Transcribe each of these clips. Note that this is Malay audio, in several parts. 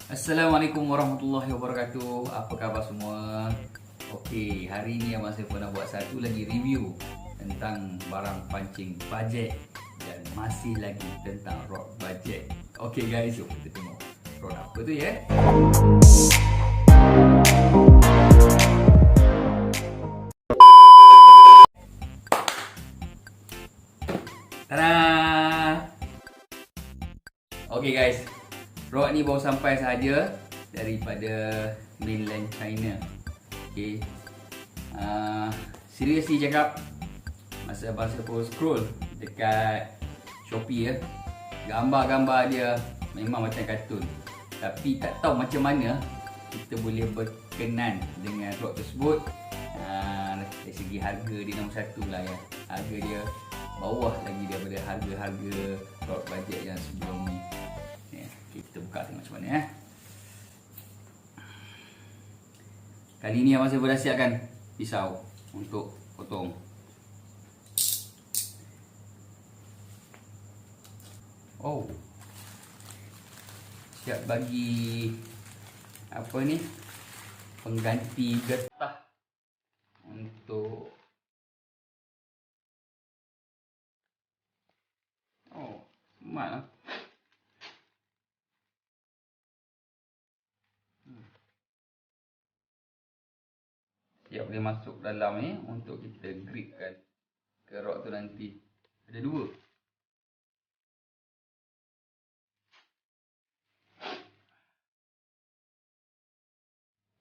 Assalamualaikum warahmatullahi wabarakatuh. Apa khabar semua? Okey, hari ni Abang Saiful nak buat satu lagi review tentang barang pancing bajet dan masih lagi tentang rod bajet. Okey guys, jom kita tengok rod apa tu ya. Tada! Okey guys, rod ni baru sampai sahaja daripada mainland China. Okey. Seriously cakap, masa Abang Saiful scroll dekat Shopee ya, gambar-gambar dia memang macam kartun. Tapi tak tahu macam mana kita boleh berkenan dengan rod tersebut. Dari segi harga dia nombor satu lah ya. Harga dia bawah lagi daripada harga-harga rod bajet yang sebelum ni. Okay, kita buka tengok macam mana ya. Kali ni Abang Saiful dah siapkan pisau untuk potong. Oh, siap bagi apa ni, pengganti getah untuk smart lah. Siap boleh masuk dalam ni untuk kita gripkan ke rod tu nanti. Ada dua.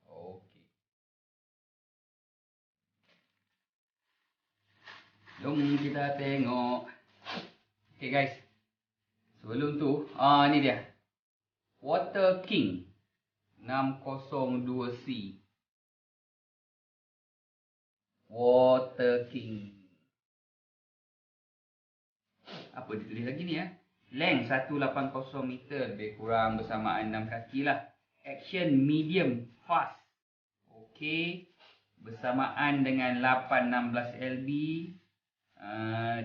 Okey. Jom kita tengok. Okay guys, sebelum tu, ni dia Water King 602C. Water King. Apa dia tulis lagi ni ya? Length 180 meter, lebih kurang bersamaan 6 kaki lah. Action medium fast. Okey, bersamaan dengan 816 lb.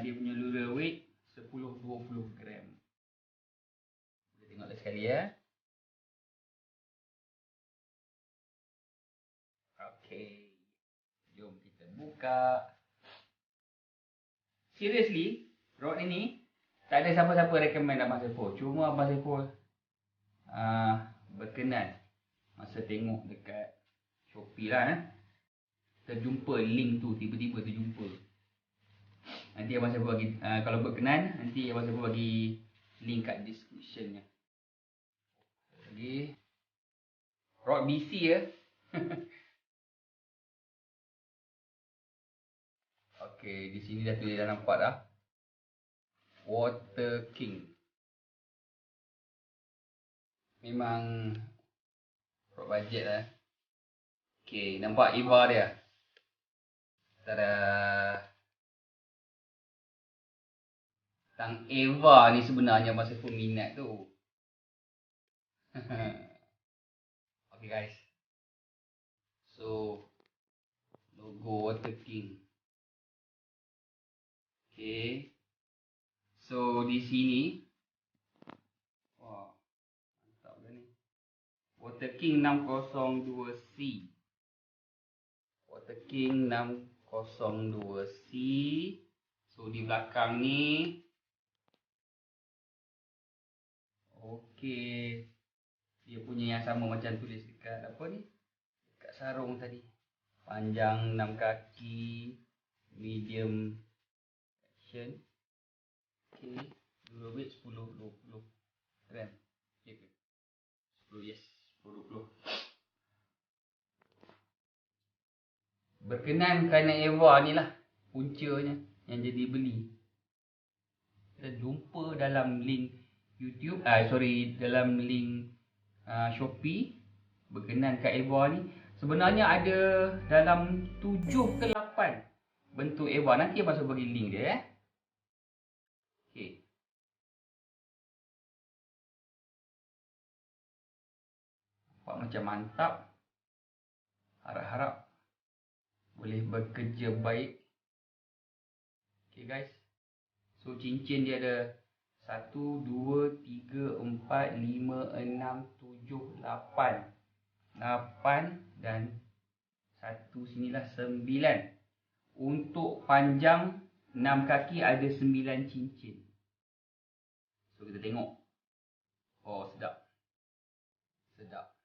Dia punya lunar weight 10-20 gram. Kita tengok lagi sekali ya. Okey, jom kita buka. Seriously, rod ini tak ada siapa-siapa recommend Abang Saiful. Cuma Abang Saiful berkenan masa tengok dekat Shopee lah terjumpa link tu, tiba-tiba terjumpa. Nanti Abang Saiful bagi, kalau berkenan, nanti Abang Saiful bagi link kat description nya. Lagi rod BC ya. Okey, di sini dah tulis, dah nampak dah. Water King. Memang rod bajet lah. Okey, nampak Eva dia. Tada. Tang Eva ni sebenarnya Abang Saiful minat tu. Okay guys. So, logo Water King. Okay. So, di sini. Wah, mantap dah ni. Water King 602C. Water King 602C. So, di belakang ni. Okey. Dia punya yang sama macam tulis dekat apa ni? Dekat sarung tadi. Panjang 6 kaki. Medium action. Okey. Lunar weight 10-20 gram. Okay ke? 10, yes. 10-20. Berkenan kerana Eva ni lah puncanya yang jadi beli. Kita jumpa dalam link YouTube, dalam link Shopee. Berkenan kat Eva ni. Sebenarnya ada dalam 7 ke 8 bentuk Eva. Nanti Abang Saiful bagi link dia Okey. Nampak macam mantap. Harap-harap boleh bekerja baik. Okay guys. So cincin dia ada 1, 2, 3, 4, 5, 6, 7, 8. 8 dan 1 sinilah 9. Untuk panjang 6 kaki ada 9 cincin. So kita tengok. Oh, sedap. Sedap.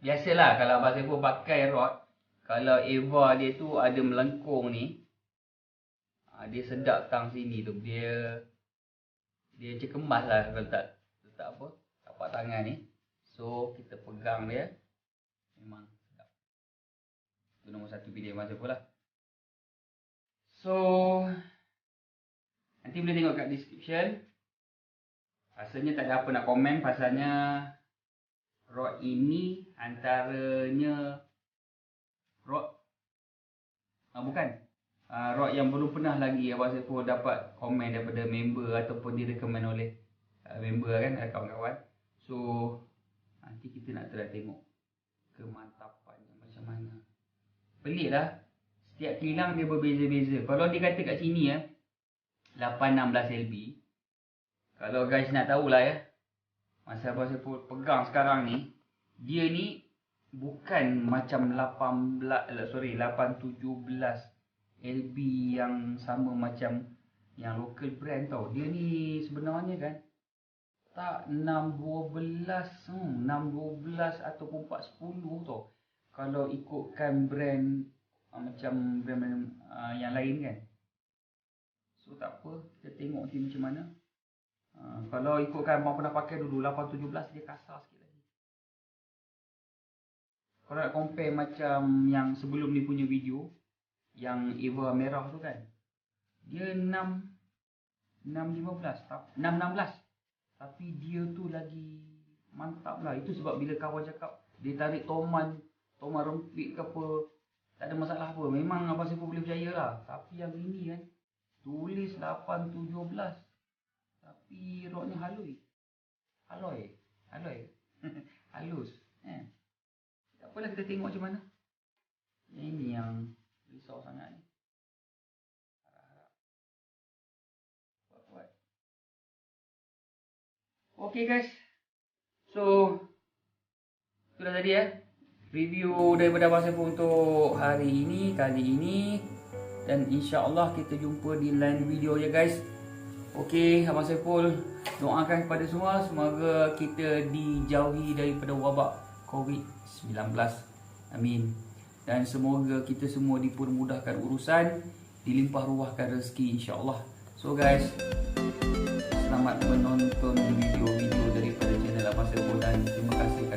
Biasalah kalau Abang Saiful pakai rod, kalau Eva dia tu ada melengkung ni, dia sedap tang sini tu. Dia macam kemas lah kalau letak apa, tapak tangan ni. So kita pegang dia, memang sedap. Itu nombor 1 pilih Abang Saiful lah. So nanti boleh tengok kat description. Rasanya tak ada apa nak komen, pasalnya rod ini antaranya rod rod yang belum pernah lagi Abang Saiful dapat komen daripada member ataupun direkomend oleh member kan, kawan-kawan. So nanti kita nak try tengok kemantapannya macam mana. Pelik lah, setiap kilang dia berbeza-beza. Kalau dia kata kat sini 816 LB, kalau guys nak tahulah masa Abang Saiful pegang sekarang ni, dia ni bukan macam 817 LB yang sama macam yang local brand tau. Dia ni sebenarnya kan tak 612 ataupun 410 tau, kalau ikutkan brand macam brand yang lain kan. So tak apa, kita tengok nanti macam mana. Kalau ikutkan abang pernah pakai dulu 817, dia kasar sikit lagi. Kalau nak compare macam yang sebelum ni punya video, yang Eva merah tu kan, dia 616, tapi dia tu lagi mantap lah. Itu sebab bila kawan cakap dia tarik toman rempit ke apa, tak ada masalah apa, memang Abang Saiful boleh percaya lah. Tapi yang ini kan tulis 817, tapi rodnya halus. Tak apalah, kita tengok macam mana. Ini yang risau sangat ni. Harap-harap buat. Okay guys, so itulah tadi review daripada Abang Saiful untuk hari ini, kali ini. Dan insya-Allah kita jumpa di lain video ya guys. Okey, Abang Saiful doakan kepada semua, semoga kita dijauhi daripada wabak COVID-19. Amin. Dan semoga kita semua dipermudahkan urusan, dilimpah ruahkan rezeki insya-Allah. So guys, selamat menonton video-video daripada channel Abang Saiful dan terima kasih